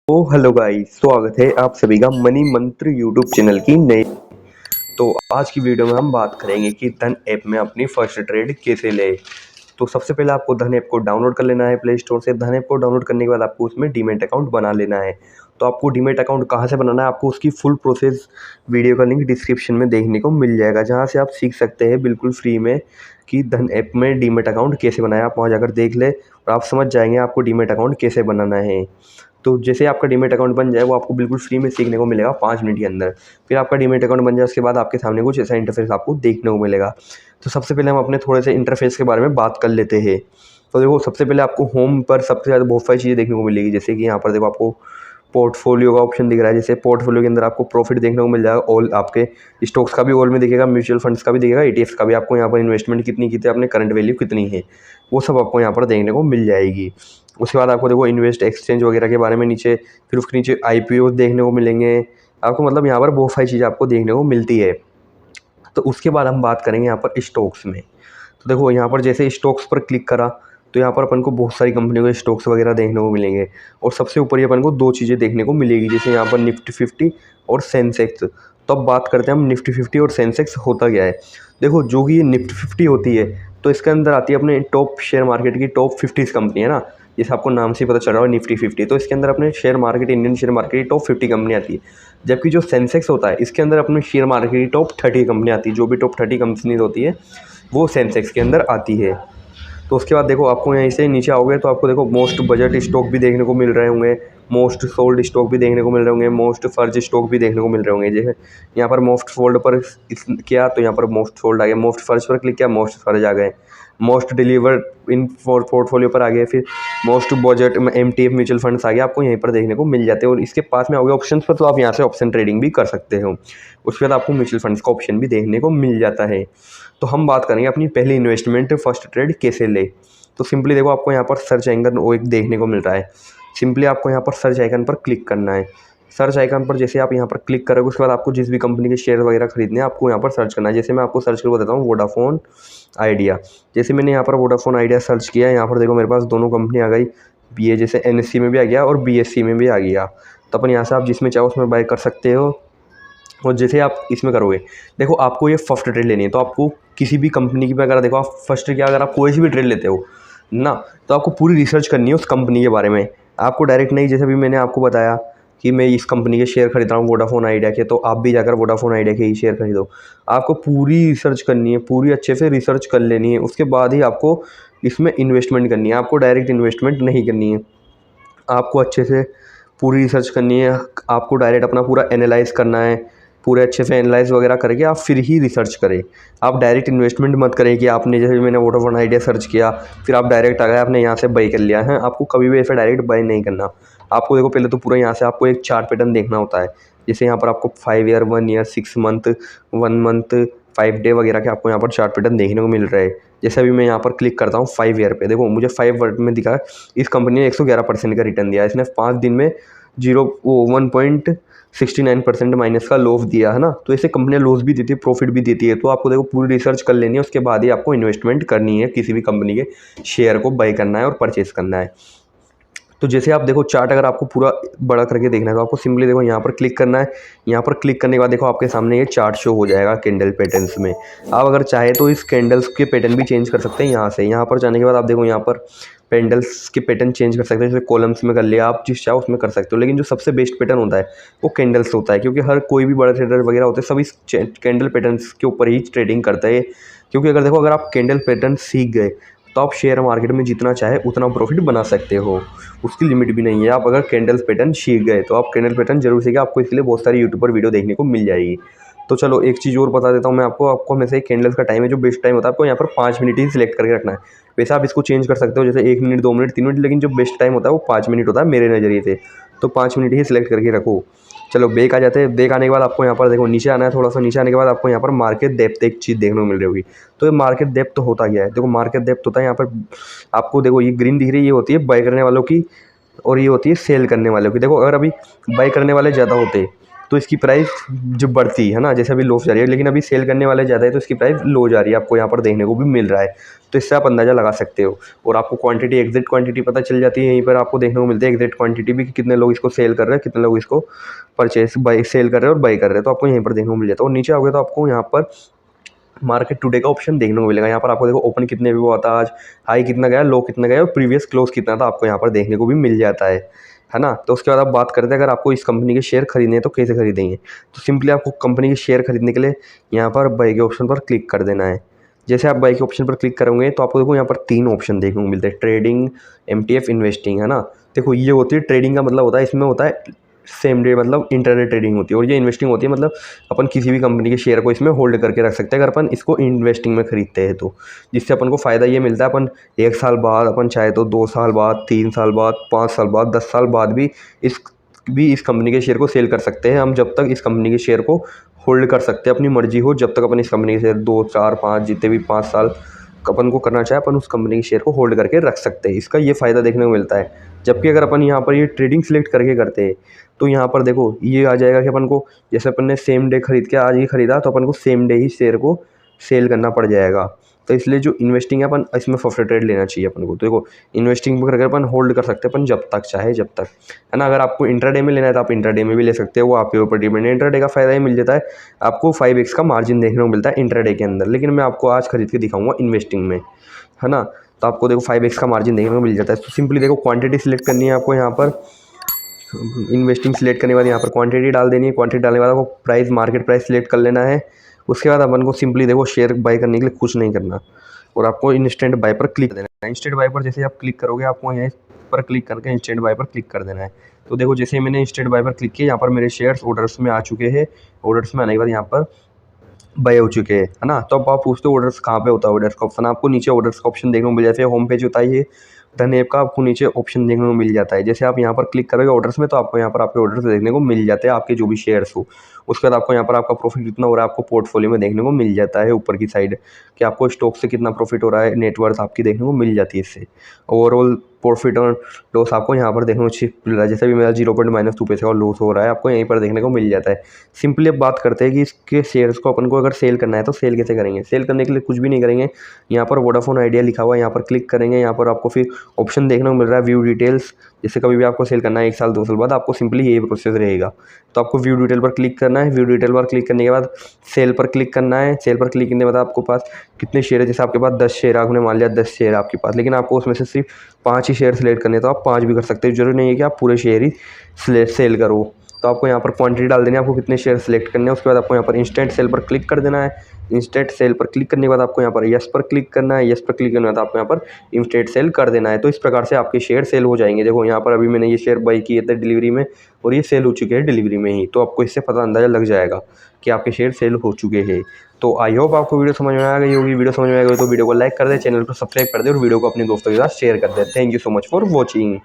Hello guys, स्वागत है आप सभी का मनी मंत्र यूट्यूब चैनल की नई। तो आज की वीडियो में हम बात करेंगे कि धन ऐप में अपनी फर्स्ट ट्रेड कैसे ले। तो सबसे पहले आपको धन ऐप को डाउनलोड कर लेना है प्ले स्टोर से। धन ऐप को डाउनलोड करने के बाद आपको उसमें डीमैट अकाउंट बना लेना है। तो आपको डीमैट अकाउंट कहाँ से बनाना है, आपको उसकी फुल प्रोसेस वीडियो का लिंक डिस्क्रिप्शन में देखने को मिल जाएगा, जहाँ से आप सीख सकते हैं बिल्कुल फ्री में कि धन ऐप में डीमैट अकाउंट कैसे बनाया। आप वहाँ जाकर देख ले और आप समझ जाएंगे आपको डीमैट अकाउंट कैसे बनाना है। तो जैसे आपका डीमैट अकाउंट बन जाए वो आपको बिल्कुल फ्री में सीखने को मिलेगा 5 मिनट के अंदर। फिर आपका डीमैट अकाउंट बन जाए उसके बाद आपके सामने कुछ ऐसा इंटरफेस आपको देखने को मिलेगा। तो सबसे पहले हम अपने थोड़े से इंटरफेस के बारे में बात कर लेते हैं। तो देखो, सबसे पहले आपको होम पर सबसे ज़्यादा बहुत सारी चीज़ें देखने को मिलेगी, जैसे कि यहाँ पर देखो आपको पोर्टफोलियो का ऑप्शन दिख रहा है। जैसे पोर्टफोलियो के अंदर आपको प्रॉफिट देखने को मिल जाएगा, ऑल आपके स्टॉक्स का भी ऑल में दिखेगा, म्यूचुअल फंड्स का भी दिखेगा, ईटीएफ का भी। आपको यहाँ पर इन्वेस्टमेंट कितनी की थी, अपने करंट वैल्यू कितनी है, वो सब आपको यहाँ पर देखने को मिल जाएगी। उसके बाद आपको देखो इन्वेस्ट एक्सचेंज वगैरह के बारे में नीचे, फिर उसके नीचे आईपीओ देखने को मिलेंगे आपको। मतलब यहाँ पर बहुत सारी चीज़ें आपको देखने को मिलती है। तो उसके बाद हम बात करेंगे यहाँ पर स्टॉक्स में। तो देखो यहाँ पर जैसे स्टॉक्स पर क्लिक करा तो यहाँ पर अपन को बहुत सारी कंपनियों के स्टॉक्स वगैरह देखने को मिलेंगे। और सबसे ऊपर ही अपन को दो चीज़ें देखने को मिलेगी, जैसे यहाँ पर निफ्टी 50 और सेंसेक्स। तो अब बात करते हैं हम निफ्टी 50 और सेंसेक्स होता क्या है। देखो, जो कि ये निफ्टी 50 होती है तो इसके अंदर आती है अपने टॉप शेयर मार्केट की टॉप 50 कंपनी है ना। जैसे आपको नाम से पता चल रहा है निफ्टी 50, तो इसके अंदर अपने share market, Indian share market की टॉप 50 कंपनी आती है। जबकि जो सेंसेक्स होता है इसके अंदर अपने शेयर मार्केट की टॉप 30 कंपनी आती है। जो भी टॉप 30 कंपनीज होती है वो सेंसेक्स के अंदर आती है। तो उसके बाद देखो आपको यहीं से नीचे आओगे तो आपको देखो मोस्ट बजट स्टॉक भी देखने को मिल रहे होंगे, मोस्ट सोल्ड स्टॉक भी देखने को मिल रहे होंगे, मोस्ट फर्ज स्टॉक भी देखने को मिल रहे होंगे। जैसे यहाँ पर मोस्ट फोल्ड पर किया तो यहाँ पर मोस्ट फोल्ड आ गया, मोस्ट फर्ज पर क्लिक किया मोस्ट फर्ज आ गए, मोस्ट डिलीवर्ड इन पोर्टफोलियो पर आ गए, फिर most budget MTF mutual funds आ गया, आपको यहीं पर देखने को मिल जाते हैं। और इसके पास में आओगे ऑप्शन पर तो आप यहाँ से ऑप्शन ट्रेडिंग भी कर सकते हो। उसके बाद आपको म्यूचुअल फंड्स का ऑप्शन भी देखने को मिल जाता है। तो हम बात करेंगे अपनी पहली इन्वेस्टमेंट फर्स्ट ट्रेड कैसे ले। तो सिंपली देखो आपको यहाँ पर सर्च आइकन वो एक देखने को मिल रहा है। सिंपली आपको यहाँ पर सर्च आइकन पर क्लिक करना है। सर्च आइकन पर जैसे आप यहाँ पर क्लिक करोगे उसके बाद आपको जिस भी कंपनी के शेयर वगैरह खरीदने हैं आपको यहाँ पर सर्च करना है। जैसे मैं आपको सर्च करके बताता हूँ वोडाफोन आइडिया। जैसे मैंने यहाँ पर वोडाफोन आइडिया सर्च किया, यहाँ पर देखो मेरे पास दोनों कंपनी आ गई। ये जैसे एनएससी में भी आ गया और बीएससी में भी आ गया। तो अपन यहाँ से आप जिसमें चाहो उसमें बाय कर सकते हो। और जैसे आप इसमें करोगे, देखो आपको ये फर्स्ट ट्रेड लेनी है तो आपको किसी भी कंपनी की, अगर देखो आप फर्स्ट क्या, अगर आप कोई सी भी ट्रेड लेते हो ना तो आपको पूरी रिसर्च करनी है उस कंपनी के बारे में। आपको डायरेक्ट नहीं, जैसे अभी मैंने आपको बताया कि मैं इस कंपनी के शेयर खरीद रहा हूँ वोडाफोन आइडिया के, तो आप भी जाकर वोडाफोन आइडिया के ही शेयर खरीदो। आपको पूरी रिसर्च करनी है, पूरी अच्छे से रिसर्च कर लेनी है, उसके बाद ही आपको इसमें इन्वेस्टमेंट करनी है। आपको डायरेक्ट इन्वेस्टमेंट नहीं करनी है, आपको अच्छे से पूरी रिसर्च करनी है। आपको डायरेक्ट अपना पूरा एनालाइज करना है, पूरे अच्छे से एनालाइज वगैरह करके आप फिर ही रिसर्च करें। आप डायरेक्ट इन्वेस्टमेंट मत करें कि आपने, जैसे मैंने वोडाफोन आइडिया सर्च किया फिर आप डायरेक्ट आ गए आपने यहाँ से बाई कर लिया है। आपको कभी भी ऐसा डायरेक्ट बाई नहीं करना। आपको देखो पहले तो पूरा यहाँ से आपको एक चार्ट पैटर्न देखना होता है। जैसे यहाँ पर आपको 5 year, 1 year, 6 month, 1 month, 5 day वगैरह के आपको यहाँ पर चार्ट पैटर्न देखने को मिल रहा है। जैसे अभी मैं यहाँ पर क्लिक करता हूँ 5 ईयर पे, देखो मुझे 5 वर्ड में दिखा इस कंपनी ने 111% का रिटर्न दिया। इसने 5 दिन में 1.69% माइनस का लॉस दिया है ना। तो ऐसे कंपनियां लॉस भी देती है, प्रॉफिट भी देती है। तो आपको देखो पूरी रिसर्च कर लेनी है, उसके बाद ही आपको इन्वेस्टमेंट करनी है, किसी भी कंपनी के शेयर को बाई करना है और परचेस करना है। तो जैसे आप देखो चार्ट अगर आपको पूरा बड़ा करके देखना है तो आपको सिंपली देखो यहाँ पर क्लिक करना है। यहाँ पर क्लिक करने के बाद देखो आपके सामने ये चार्ट शो हो जाएगा कैंडल पैटर्न्स में। आप अगर चाहे तो इस कैंडल्स के पैटर्न भी चेंज कर सकते हैं यहाँ से। यहाँ पर जाने के बाद आप देखो यहाँ पर कैंडल्स के पैटर्न चेंज कर सकते हैं, जैसे कॉलम्स में कर लिया, आप जिस चाहो उसमें कर सकते हो। लेकिन जो सबसे बेस्ट पैटर्न होता है वो कैंडल्स होता है, क्योंकि हर कोई भी बड़ा ट्रेडर वगैरह होते हैं सब इस कैंडल पैटर्न्स के ऊपर ही ट्रेडिंग करता है। क्योंकि अगर देखो अगर आप कैंडल पैटर्न सीख गए तो आप शेयर मार्केट में जितना चाहे उतना प्रॉफिट बना सकते हो, उसकी लिमिट भी नहीं है। आप अगर कैंडल पैटर्न सीख गए तो आप कैंडल पैटर्न जरूर सीखें, आपको इसके लिए बहुत सारी यूट्यूब पर वीडियो देखने को मिल जाएगी। तो चलो एक चीज़ और बता देता हूँ मैं आपको हमेशा कैंडल्स का टाइम है जो बेस्ट टाइम होता है आपको यहाँ पर 5 मिनट ही सिलेक्ट करके रखना है। वैसे आप इसको चेंज कर सकते हो, जैसे 1 मिनट, 2 मिनट, 3 मिनट, लेकिन जो बेस्ट टाइम होता है वो 5 मिनट होता है मेरे नज़रिए से। तो 5 मिनट ही सिलेक्ट करके रखो। चलो बैक आ जाते हैं। बैक आने के बाद आपको यहाँ पर देखो नीचे आना है, थोड़ा सा नीचे आने के बाद आपको यहाँ पर मार्केट डेप्थ एक चीज़ देखने को मिल रही होगी। तो ये मार्केट डेप्थ होता क्या है, देखो मार्केट डेप्थ होता है यहाँ पर आपको देखो ये ग्रीन दिख रही है, ये होती है बाय करने वालों की और ये होती है सेल करने वालों की। देखो अगर अभी बाय करने वाले ज़्यादा होते तो इसकी प्राइस जो बढ़ती है ना, जैसे अभी लो जा रही है, लेकिन अभी सेल करने वाले ज़्यादा है तो इसकी प्राइस लो जा रही है, आपको यहाँ पर देखने को भी मिल रहा है। तो इससे आप अंदाज़ा लगा सकते हो, और आपको क्वांटिटी, एग्जैक्ट क्वांटिटी पता चल जाती है। यहीं पर आपको देखने को मिलती है एग्जैक्ट क्वांटिटी भी कि कितने लोग इसको सेल कर रहे हैं, कितने लोग इसको परचेस बाई सेल कर रहे हैं और बाई कर रहे हैं, तो आपको यहीं पर देखने को मिल जाता है। और नीचे आओगे तो आपको यहाँ पर मार्केट टुडे का ऑप्शन देखने को मिलेगा। यहाँ पर आपको देखो ओपन कितने पे हुआ था, आज हाई कितना गया, लो कितना गया और प्रीवियस क्लोज कितना था, आपको यहाँ पर देखने को भी मिल जाता है ना। तो उसके बाद आप बात करते हैं अगर आपको इस कंपनी के शेयर खरीदने हैं तो कैसे खरीदेंगे। तो सिंपली आपको कंपनी के शेयर खरीदने के लिए यहाँ पर बाई के ऑप्शन पर क्लिक कर देना है। जैसे आप बाई के ऑप्शन पर क्लिक करोगे तो आपको देखो यहाँ पर 3 ऑप्शन देखने को मिलते हैं, ट्रेडिंग, MTF, इन्वेस्टिंग, है ना। देखो ये होती है ट्रेडिंग का मतलब होता है, इसमें होता है सेम डे मतलब इंटरडे ट्रेडिंग होती है, और ये इन्वेस्टिंग होती है मतलब अपन किसी भी कंपनी के शेयर को इसमें होल्ड करके रख सकते हैं अगर अपन इसको इन्वेस्टिंग में खरीदते हैं तो। जिससे अपन को फ़ायदा ये मिलता है, अपन 1 साल बाद, अपन चाहे तो 2 साल बाद, 3 साल बाद, 5 साल बाद, 10 साल बाद भी इस कंपनी के शेयर को सेल कर सकते हैं हम, जब तक इस कंपनी के शेयर को होल्ड कर सकते हैं, अपनी मर्जी हो, जब तक अपन इस कंपनी के शेयर 2, 4, 5 जितने भी 5 साल अपन को करना चाहे अपन उस कंपनी के शेयर को होल्ड करके रख सकते हैं। इसका ये फ़ायदा देखने को मिलता है। जबकि अगर अपन यहाँ पर ये ट्रेडिंग सिलेक्ट करके करते हैं तो यहाँ पर देखो ये आ जाएगा कि अपन को, जैसे अपन ने सेम डे खरीद के आज ही खरीदा तो अपन को सेम डे ही शेयर को सेल करना पड़ जाएगा। तो इसलिए जो इन्वेस्टिंग है अपन इसमें फॉर ट्रेड लेना चाहिए अपन को। तो देखो इन्वेस्टिंग पर करके अपन होल्ड कर सकते हैं अपन जब तक चाहे, जब तक, है ना। अगर आपको इंट्राडे में लेना है तो आप इंट्राडे में भी ले सकते हो, वो आपके ऊपर डिपेंड है। इंट्राडे का फ़ायदा ये मिल जाता है आपको 5x का मार्जिन देखने को मिलता है इंट्राडे के अंदर, लेकिन मैं आपको आज खरीद के दिखाऊंगा इन्वेस्टिंग में, है ना। तो आपको देखो 5x का मार्जिन देखने को मिल जाता है। तो सिंपली देखो क्वांटिटी सिलेक्ट करनी है आपको, यहाँ पर इन्वेस्टिंग सिलेक्ट करने के बाद यहाँ पर क्वांटिटी डाल देनी है। क्वांटिटी डालने के बाद आपको प्राइस, मार्केट प्राइस सिलेक्ट कर लेना है। उसके बाद अपन को सिंपली देखो शेयर बाय करने के लिए कुछ नहीं करना, और आपको इंस्टेंट बाय पर क्लिक कर देना है। इंस्टेंट बाय पर जैसे आप क्लिक करोगे आपको यहाँ पर क्लिक करके इंस्टेंट बाय पर क्लिक कर देना है। तो देखो जैसे मैंने इंस्टेंट बाय पर क्लिक किया, यहाँ पर मेरे शेयर्स ऑर्डर्स में आ चुके हैं। ऑर्डर्स में आने के बाद यहाँ पर बाय हो चुके हैं, है ना। तो अब आप पूछते हो ऑर्डर्स कहाँ पे होता है, ऑर्डर्स का ऑप्शन आपको नीचे ऑर्डर्स का ऑप्शन देखने को मिल जाता है। होम पेज होता है ये धन ऐप का, आपको नीचे ऑप्शन देखने को मिल जाता है। जैसे आप यहाँ पर क्लिक करोगे ऑर्डर्स में तो आपको यहाँ पर आपके ऑर्डर्स देखने को मिल जाते हैं, आपके जो भी शेयर्स हो। उसके बाद आपको यहाँ पर आपका प्रॉफिट कितना हो रहा है आपको पोर्टफोलियो में देखने को मिल जाता है ऊपर की साइड, कि आपको स्टॉक से कितना प्रॉफिट हो रहा है, नेटवर्थ आपकी देखने को मिल जाती है। इससे ओवरऑल प्रॉफिट और लॉस आपको यहाँ पर देखने को मिल रहा है। जैसे भी मेरा 0.-2 पैसे का लॉस हो रहा है आपको यहीं पर देखने को मिल जाता है। सिंपली अब बात करते हैं कि इसके शेयर्स को अपन को अगर सेल करना है तो सेल कैसे करेंगे। सेल करने के लिए कुछ भी नहीं करेंगे, यहाँ पर वोडाफोन आइडिया लिखा हुआ है, यहाँ पर क्लिक करेंगे। यहाँ पर आपको फिर ऑप्शन देखने को मिल रहा है व्यू डिटेल्स। जैसे कभी भी आपको सेल करना है 1 साल 2 साल बाद, आपको सिंपली यही प्रोसेस रहेगा। तो आपको व्यू डिटेल पर क्लिक करना है। व्यू डिटेल पर क्लिक करने के बाद सेल पर क्लिक करना है। सेल पर क्लिक करने के बाद आपको पास कितने शेयर है, जैसे आपके पास 10 शेयर, आपने मान लिया 10 शेयर आपके पास, लेकिन आपको उसमें से सिर्फ 5 ही शेयर सेलेक्ट करने, तो आप 5 भी कर सकते हो। जरूरी नहीं है कि आप पूरे शेयर ही सेल करो। तो आपको यहाँ पर क्वांटिटी डाल देनी है, आपको कितने शेयर सेलेक्ट करने हैं। उसके बाद आपको यहाँ पर इंस्टेंट सेल पर क्लिक कर देना है। इंस्टेंट सेल पर क्लिक करने के बाद आपको यहाँ पर यस पर क्लिक करना है। यस पर क्लिक करने के बाद आपको यहाँ पर इंस्टेंट सेल कर देना है। तो इस प्रकार से आपके शेयर सेल हो जाएंगे। देखो यहाँ पर अभी मैंने ये शेयर बाई किए थे डिलीवरी में और ये सेल हो चुके हैं डिलीवरी में ही। तो आपको इससे पता अंदाज़ा लग जाएगा कि आपके शेयर सेल हो चुके हैं। तो आई होप आपको वीडियो समझ में आ गई होगी। वीडियो समझ में आ गई तो वीडियो को लाइक कर दे, चैनल को सब्सक्राइब कर दे और वीडियो को अपने दोस्तों के साथ शेयर कर दे। Thank you so much for watching.